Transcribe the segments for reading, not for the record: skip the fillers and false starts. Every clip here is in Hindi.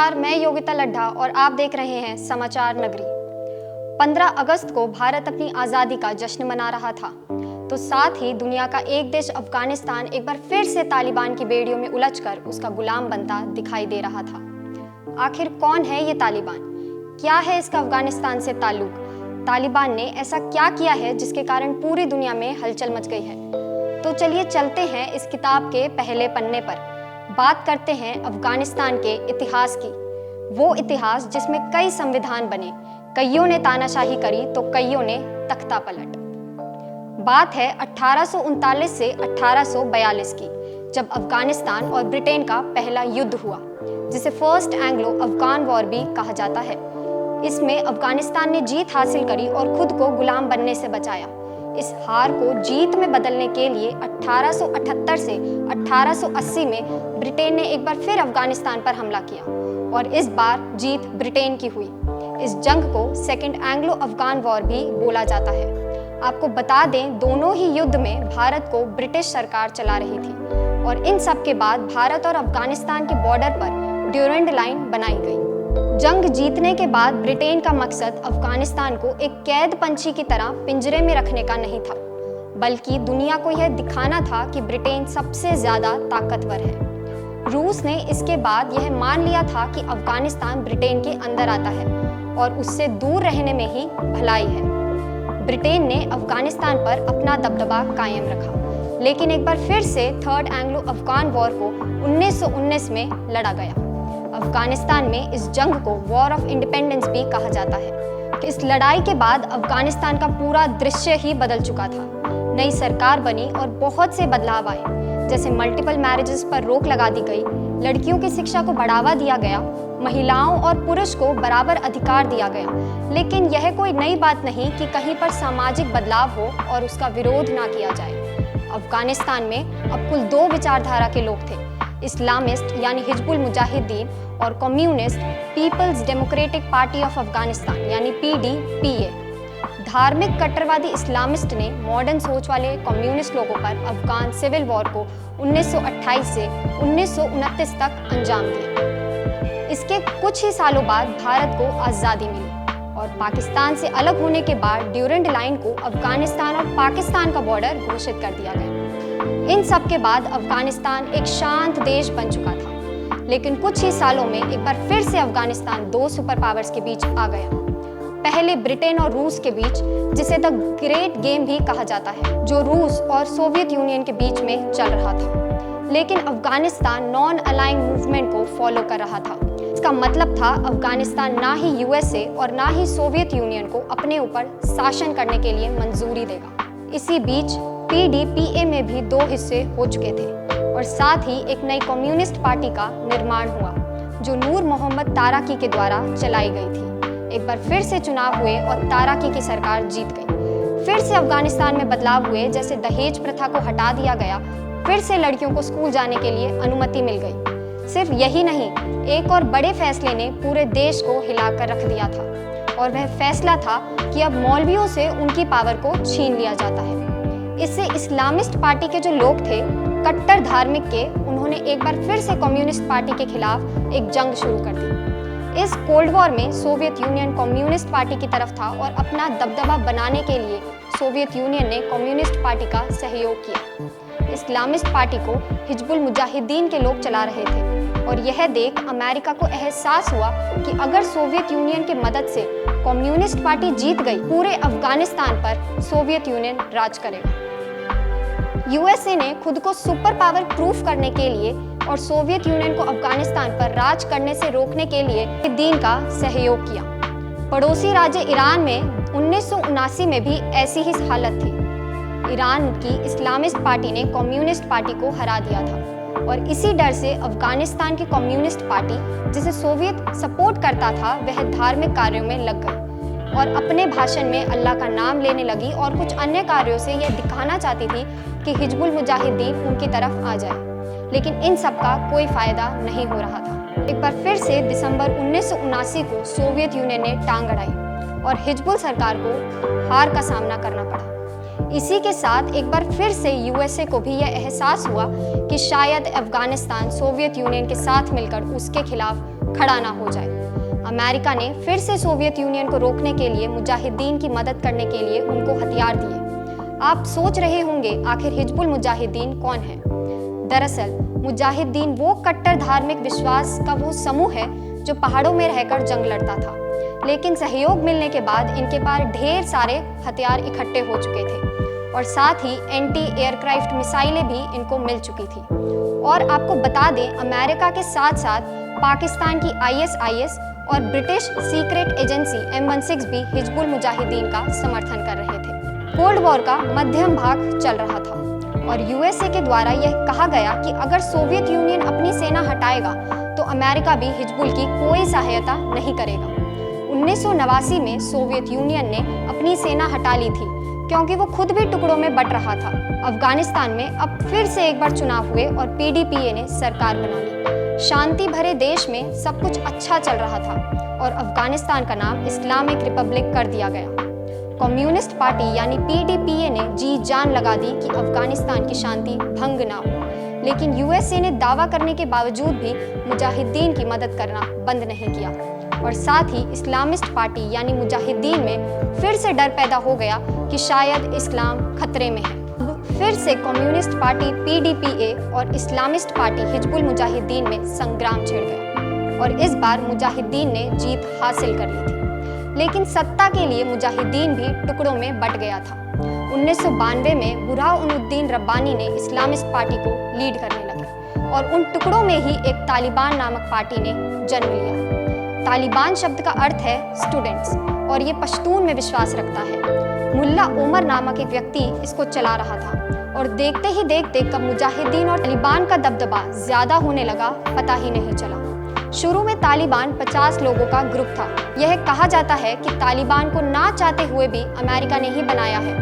नमस्कार, मैं योगिता लड्ढा और आप देख रहे हैं समाचार नगरी। 15 अगस्त को भारत अपनी आज़ादी का जश्न मना रहा था, तो साथ ही दुनिया का एक देश अफगानिस्तान एक बार फिर से तालिबान की बेड़ियों में उलझकर उसका गुलाम बनता दिखाई दे रहा था। आखिर कौन है ये तालिबान? क्या है इसका अफगानिस्तान से ताल्लुक? तालिबान ने ऐसा क्या किया है जिसके कारण पूरी दुनिया में हलचल मच गई है? तो चलिए चलते हैं इस किताब के पहले पन्ने पर। बात करते हैं अफगानिस्तान के इतिहास की, वो इतिहास जिसमें कई संविधान बने, कईयों ने तानाशाही करी तो कईयों ने तख्ता पलट। बात है 1839 से 1842 की, जब अफगानिस्तान और ब्रिटेन का पहला युद्ध हुआ, जिसे फर्स्ट एंग्लो अफगान वॉर भी कहा जाता है। इसमें अफगानिस्तान ने जीत हासिल करी और खुद को गुलाम बनने से बचाया। इस हार को जीत में बदलने के लिए 1878 से 1880 में ब्रिटेन ने एक बार फिर अफगानिस्तान पर हमला किया और इस बार जीत ब्रिटेन की हुई। इस जंग को सेकेंड एंग्लो अफगान वॉर भी बोला जाता है। आपको बता दें, दोनों ही युद्ध में भारत को ब्रिटिश सरकार चला रही थी और इन सब के बाद भारत और अफगानिस्तान के बॉर्डर पर ड्यूरेंड लाइन बनाई गई। जंग जीतने के बाद ब्रिटेन का मकसद अफगानिस्तान को एक कैद पंछी की तरह पिंजरे में रखने का नहीं था, बल्कि दुनिया को यह दिखाना था कि ब्रिटेन सबसे ज्यादा ताकतवर है। रूस ने इसके बाद यह मान लिया था कि अफगानिस्तान ब्रिटेन के अंदर आता है और उससे दूर रहने में ही भलाई है। ब्रिटेन ने अफगानिस्तान पर अपना दबदबा कायम रखा, लेकिन एक बार फिर से थर्ड एंग्लो अफगान वॉर को 1919 में लड़ा गया। अफगानिस्तान में इस जंग को वॉर ऑफ इंडिपेंडेंस भी कहा जाता है। इस लड़ाई के बाद अफगानिस्तान का पूरा दृश्य ही बदल चुका था। नई सरकार बनी और बहुत से बदलाव आए, जैसे मल्टीपल मैरिजेस पर रोक लगा दी गई, लड़कियों की शिक्षा को बढ़ावा दिया गया, महिलाओं और पुरुष को बराबर अधिकार दिया गया। लेकिन यह कोई नई बात नहीं कि कहीं पर सामाजिक बदलाव हो और उसका विरोध ना किया जाए। अफगानिस्तान में अब कुल 2 विचारधारा के लोग थे, इस्लामिस्ट यानी हिजबुल मुजाहिदीन और Communist People's Democratic Party of Afghanistan यानी PDPA। धार्मिक कट्टरवादी इस्लामिस्ट ने मॉडर्न सोच वाले कम्युनिस्ट लोगों पर अफगान सिविल वॉर को 1928 से 1929 तक अंजाम दिया। इसके कुछ ही सालों बाद भारत को आज़ादी मिली और पाकिस्तान से अलग होने के बाद ड्यूरेंड लाइन को अफगानिस्तान और पाकिस्तान का बॉर्डर घोषित कर दिया गया। इन सब के बाद अफगानिस्तान एक शांत देश बन चुका था, लेकिन कुछ ही सालों में एक बार फिर से अफगानिस्तान 2 सुपर पावर्स के बीच आ गया। पहले ब्रिटेन और रूस के बीच, जिसे द ग्रेट गेम भी कहा जाता है, जो रूस और सोवियत यूनियन के बीच में चल रहा था। लेकिन अफगानिस्तान नॉन अलाइंग मूवमेंट को फॉलो कर रहा था। इसका मतलब था अफगानिस्तान ना ही USA और ना ही सोवियत यूनियन को अपने ऊपर शासन करने के लिए मंजूरी देगा। इसी बीच PDPA में भी 2 हिस्से हो चुके थे और साथ ही एक नई कम्युनिस्ट पार्टी का निर्माण हुआ, जो नूर मोहम्मद ताराकी के द्वारा चलाई गई थी। एक बार फिर से चुनाव हुए और ताराकी की सरकार जीत गई। फिर से अफगानिस्तान में बदलाव हुए, जैसे दहेज प्रथा को हटा दिया गया, फिर से लड़कियों को स्कूल जाने के लिए अनुमति मिल गई। सिर्फ यही नहीं, एक और बड़े फैसले ने पूरे देश को हिलाकर रख दिया था और वह फैसला था कि अब मौलवियों से उनकी पावर को छीन लिया जाता है। इससे इस्लामिस्ट पार्टी के जो लोग थे, कट्टर धार्मिक के, उन्होंने एक बार फिर से कम्युनिस्ट पार्टी के खिलाफ एक जंग शुरू कर दी। इस कोल्ड वॉर में सोवियत यूनियन कम्युनिस्ट पार्टी की तरफ था और अपना दबदबा बनाने के लिए सोवियत यूनियन ने कम्युनिस्ट पार्टी का सहयोग किया। इस्लामिस्ट पार्टी को हिजबुल मुजाहिदीन के लोग चला रहे थे और यह देख अमेरिका को एहसास हुआ कि अगर सोवियत यूनियन की मदद से कम्युनिस्ट पार्टी जीत गई, पूरे अफगानिस्तान पर सोवियत यूनियन राज करेगा। USA ने खुद को सुपर पावर प्रूफ करने के लिए और सोवियत यूनियन को अफगानिस्तान पर राज करने से रोकने के लिए दीन का सहयोग किया। पड़ोसी राज्य ईरान में 1979 में भी ऐसी ही हालत थी। ईरान की इस्लामिस्ट पार्टी ने कम्युनिस्ट पार्टी को हरा दिया था और इसी डर से अफगानिस्तान की कम्युनिस्ट पार्टी, जिसे सोवियत सपोर्ट करता था, वह धार्मिक कार्यों में लग गई और अपने भाषण में अल्लाह का नाम लेने लगी और कुछ अन्य कार्यों से यह दिखाना चाहती थी कि हिजबुल मुजाहिदीन उनकी तरफ आ जाए। लेकिन इन सब का कोई फायदा नहीं हो रहा था। एक बार फिर से दिसंबर 1979 को सोवियत यूनियन ने टांग अड़ाई और हिजबुल सरकार को हार का सामना करना पड़ा। इसी के साथ एक बार फिर से USA को भी यह एहसास हुआ कि शायद अफगानिस्तान सोवियत यूनियन के साथ मिलकर उसके खिलाफ खड़ा ना हो जाए। अमेरिका ने फिर से सोवियत यूनियन को रोकने के लिए मुजाहिदीन की मदद करने के लिए उनको हथियार दिए। आप सोच रहे होंगे आखिर हिजबुल मुजाहिदीन कौन है? दरअसल मुजाहिदीन वो कट्टर धार्मिक विश्वास का वो समूह है जो पहाड़ों में रहकर जंग लड़ता था, लेकिन सहयोग मिलने के बाद इनके पास ढेर सारे हथियार इकट्ठे हो चुके थे और साथ ही एंटी एयरक्राफ्ट मिसाइलें भी इनको मिल चुकी थी। और आपको बता दें, अमेरिका के साथ साथ पाकिस्तान की ISIS और ब्रिटिश सीक्रेट एजेंसी M16 भी हिजबुल मुजाहिदीन का समर्थन कर रहे थे। कोल्ड वॉर का मध्यम भाग चल रहा था और USA के द्वारा यह कहा गया कि अगर सोवियत यूनियन अपनी सेना हटाएगा तो अमेरिका भी हिजबुल की कोई सहायता नहीं करेगा। 1989 में सोवियत यूनियन ने अपनी सेना हटा ली थी क्योंकि वो खुद भी टुकड़ों में बंट रहा था। अफगानिस्तान में अब फिर से एक बार चुनाव हुए और PDPA ने सरकार बना ली। शांति भरे देश में सब कुछ अच्छा चल रहा था और अफगानिस्तान का नाम इस्लामिक रिपब्लिक कर दिया गया। कम्युनिस्ट पार्टी यानी PDPA ने जी जान लगा दी कि अफगानिस्तान की शांति भंग ना हो, लेकिन USA ने दावा करने के बावजूद भी मुजाहिदीन की मदद करना बंद नहीं किया और साथ ही इस्लामिस्ट पार्टी यानी मुजाहिदीन में फिर से डर पैदा हो गया कि शायद इस्लाम खतरे में है। फिर से कम्युनिस्ट पार्टी PDPA और इस्लामिस्ट पार्टी हिजबुल मुजाहिदीन में संग्राम छिड़ गया और इस बार मुजाहिदीन ने जीत हासिल कर ली थी। लेकिन सत्ता के लिए मुजाहिदीन भी टुकड़ों में बंट गया था। 1992 में बुरहानुद्दीन रब्बानी ने इस्लामिस्ट पार्टी को लीड करने लगे और उन टुकड़ों में ही एक तालिबान नामक पार्टी ने जन्म लिया। तालिबान शब्द का अर्थ है स्टूडेंट्स और ये पश्तून में विश्वास रखता है। मुल्ला उमर नामक एक व्यक्ति इसको चला रहा था और देखते ही देखते कब मुजाहिदीन और तालिबान का दबदबा ज्यादा होने लगा पता ही नहीं चला। शुरू में तालिबान 50 लोगों का ग्रुप था। यह कहा जाता है कि तालिबान को ना चाहते हुए भी अमेरिका ने ही बनाया है।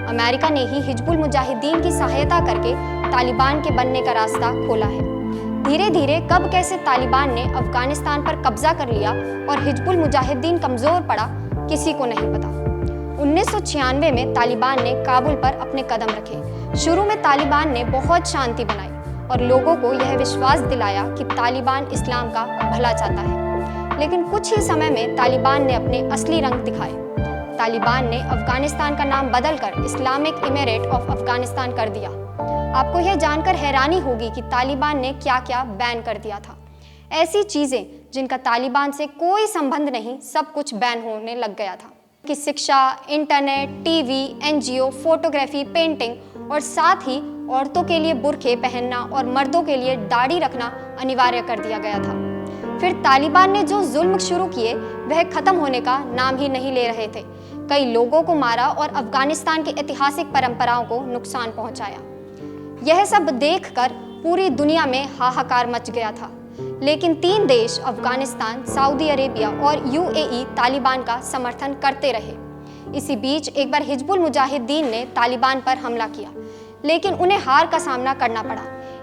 अमेरिका ने ही हिजबुल मुजाहिदीन की सहायता करके तालिबान के बनने का रास्ता खोला है। धीरे धीरे कब कैसे तालिबान ने अफगानिस्तान पर कब्जा कर लिया और हिजबुल मुजाहिदीन कमजोर पड़ा, किसी को नहीं पता। 1996 में तालिबान ने काबुल पर अपने कदम रखे। शुरू में तालिबान ने बहुत शांति बनाई और लोगों को यह विश्वास दिलाया कि तालिबान इस्लाम का भला चाहता है, लेकिन कुछ ही समय में तालिबान ने अपने असली रंग दिखाए। तालिबान ने अफगानिस्तान का नाम बदलकर इस्लामिक इमिरेट ऑफ अफगानिस्तान कर दिया। आपको यह जानकर हैरानी होगी कि तालिबान ने क्या क्या बैन कर दिया था। ऐसी चीजें जिनका तालिबान से कोई संबंध नहीं, सब कुछ बैन होने लग गया था कि शिक्षा, internet, TV, NGO, photography, painting और साथ ही औरतों के लिए बुर्के पहनना और मर्दों के लिए दाढ़ी रखना अनिवार्य कर दिया गया था। फिर तालिबान ने जो जुल्म शुरू किए वह खत्म होने का नाम ही नहीं ले रहे थे। कई लोगों को मारा और अफगानिस्तान के ऐतिहासिक परंपराओं को नुकसान पहुंचाया। यह सब देखकर पूरी दुनिया में हाहाकार मच गया था, लेकिन 3 देश अफगानिस्तान, सऊदी अरेबिया और UAE तालिबान का समर्थन करते रहे। इसी बीच एक बार हिजबुल मुजाहिदीन ने तालिबान पर हमला किया, लेकिन उन्हें हार का सामना करना पड़ा।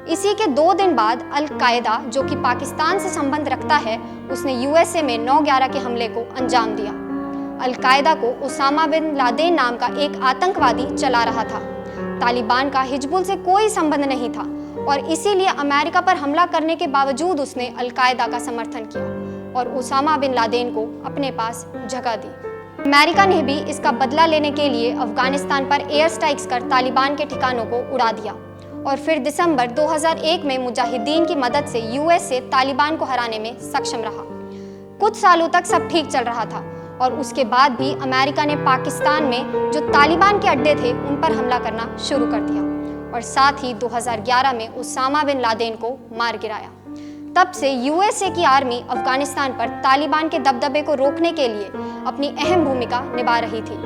इसी के 2 दिन बाद अल कायदा, जो कि पाकिस्तान से संबंध रखता है, उसने USA में 9/11 के हमले को अंजाम दिया। अल कायदा को उसामा बिन लादेन नाम का एक आतंकवादी चला रहा था। तालिबान का हिजबुल से कोई संबंध नहीं था और इसीलिए अमेरिका पर हमला करने के बावजूद उसने अल कायदा का समर्थन किया और उसामा बिन लादेन को अपने पास जगह दी। अमेरिका ने भी इसका बदला लेने के लिए अफगानिस्तान पर एयर स्ट्राइक्स कर तालिबान के ठिकानों को उड़ा दिया और फिर दिसंबर 2001 में मुजाहिदीन की मदद से USA तालिबान को हराने में सक्षम रहा। कुछ सालों तक सब ठीक चल रहा था और उसके बाद भी अमेरिका ने पाकिस्तान में जो तालिबान के अड्डे थे उन पर हमला करना शुरू कर दिया और साथ ही 2011 में उसामा बिन लादेन को मार गिराया। तब से USA की आर्मी अफगानिस्तान पर तालिबान के दबदबे को रोकने के लिए अपनी अहम भूमिका निभा रही थी,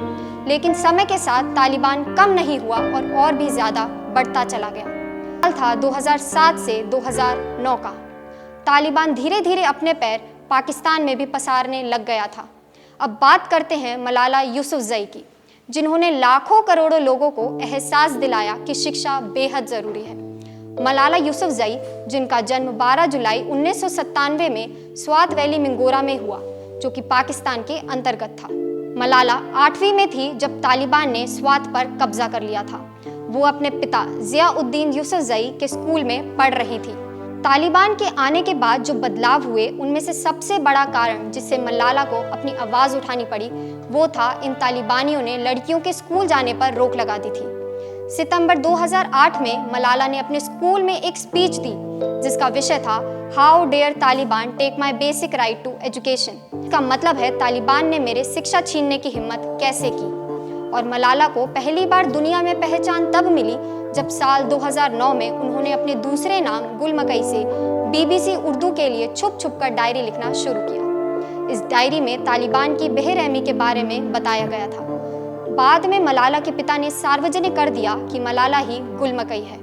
लेकिन समय के साथ तालिबान कम नहीं हुआ और भी ज्यादा बढ़ता चला गया। साल था 2007 से 2009 का। तालिबान धीरे धीरे अपने पैर पाकिस्तान में भी पसारने लग गया था। अब बात करते हैं मलाला यूसुफजई की, जिन्होंने लाखों करोड़ों लोगों को एहसास दिलाया कि शिक्षा बेहद जरूरी है। मलाला यूसुफजई, जिनका जन्म 12 जुलाई 1997 में स्वात वैली मिंगोरा में हुआ, जो कि पाकिस्तान के अंतर्गत था। मलाला 8वीं में थी जब तालिबान ने स्वात पर कब्जा कर लिया था। वो अपने पिता जियाउद्दीन यूसुफजई के स्कूल में पढ़ रही थी। तालिबान के आने के बाद जो बदलाव हुए उनमें से सबसे बड़ा कारण जिससे मलाला को अपनी आवाज़ उठानी पड़ी वो था इन तालिबानियों ने लड़कियों के स्कूल जाने पर रोक लगा दी थी। सितंबर 2008 में मलाला ने अपने स्कूल में एक स्पीच दी जिसका विषय था how dare Taliban take my basic right to education. इसका मतलब है तालिबान ने मेरे शिक्षा छीनने की हिम्मत कैसे की। और मलाला को पहली बार दुनिया में पहचान तब मिली जब साल 2009 में उन्होंने अपने दूसरे नाम गुल मकई से BBC उर्दू के लिए छुप छुप कर डायरी लिखना शुरू किया। इस डायरी में तालिबान की बेरहमी के बारे में बताया गया था। बाद में मलाला के पिता ने सार्वजनिक कर दिया कि मलाला ही गुल मकई है।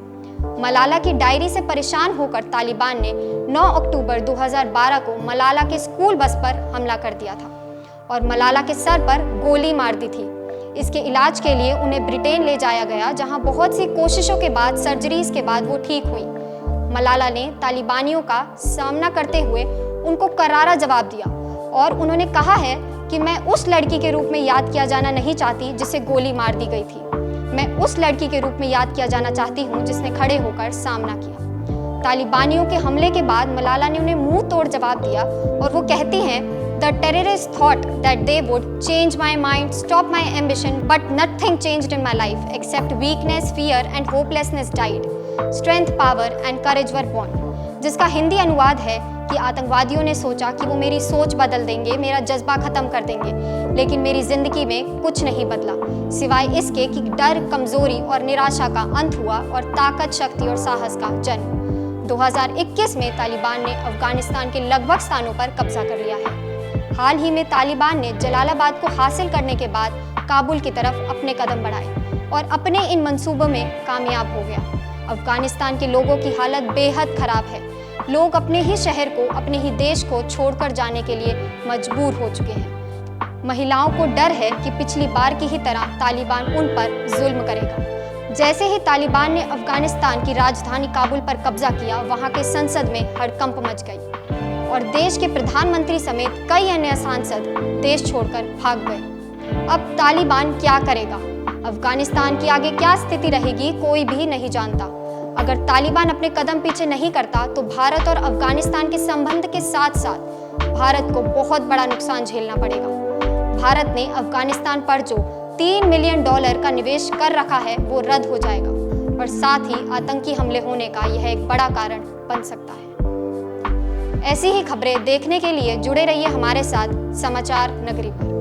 मलाला की डायरी से परेशान होकर तालिबान ने 9 अक्टूबर 2012 को मलाला के स्कूल बस पर हमला कर दिया था और मलाला के सर पर गोली मार दी थी। इसके इलाज के लिए उन्हें ब्रिटेन ले जाया गया जहां बहुत सी कोशिशों के बाद सर्जरीज के बाद वो ठीक हुई। मलाला ने तालिबानियों का सामना करते हुए उनको करारा जवाब दिया और उन्होंने कहा है कि मैं उस लड़की के रूप में याद किया जाना नहीं चाहती जिसे गोली मार दी गई थी। मैं उस लड़की के रूप में याद किया जाना चाहती हूँ जिसने खड़े होकर सामना किया। तालिबानियों के हमले के बाद मलाला ने उन्हें मुंह तोड़ जवाब दिया और वो कहती हैं The terrorists thought that they would change my mind, stop my ambition, but nothing changed in my life except weakness, fear and hopelessness died. Strength, power and courage were born. जिसका हिंदी अनुवाद है कि आतंकवादियों ने सोचा कि वो मेरी सोच बदल देंगे, मेरा जज्बा खत्म कर देंगे, लेकिन मेरी जिंदगी में कुछ नहीं बदला सिवाय इसके कि डर, कमजोरी और निराशा का अंत हुआ और ताकत, शक्ति और साहस का जन्म। 2021 में तालिबान ने अफगानिस्तान के लगभग स्थानों पर कब्जा कर लिया है। हाल ही में तालिबान ने जलालाबाद को हासिल करने के बाद काबुल की तरफ अपने कदम बढ़ाए और अपने इन मंसूबों में कामयाब हो गया। अफगानिस्तान के लोगों की हालत बेहद खराब है। लोग अपने ही शहर को, अपने ही देश को छोड़कर जाने के लिए मजबूर हो चुके हैं। महिलाओं को डर है कि पिछली बार की ही तरह तालिबान उन पर जुल्म करेगा। जैसे ही तालिबान ने अफगानिस्तान की राजधानी काबुल पर कब्जा किया, वहां के संसद में हड़कंप मच गई और देश के प्रधानमंत्री समेत कई अन्य सांसद देश छोड़कर भाग गए। अब तालिबान क्या करेगा? अफगानिस्तान की आगे क्या स्थिति रहेगी, कोई भी नहीं जानता। अगर तालिबान अपने कदम पीछे नहीं करता तो भारत और अफगानिस्तान के संबंध के साथ साथ भारत को बहुत बड़ा नुकसान झेलना पड़ेगा। भारत ने अफगानिस्तान पर जो $3 मिलियन का निवेश कर रखा है वो रद्द हो जाएगा और साथ ही आतंकी हमले होने का यह एक बड़ा कारण बन सकता है। ऐसी ही खबरें देखने के लिए जुड़े रहिए हमारे साथ समाचार नगरी पर।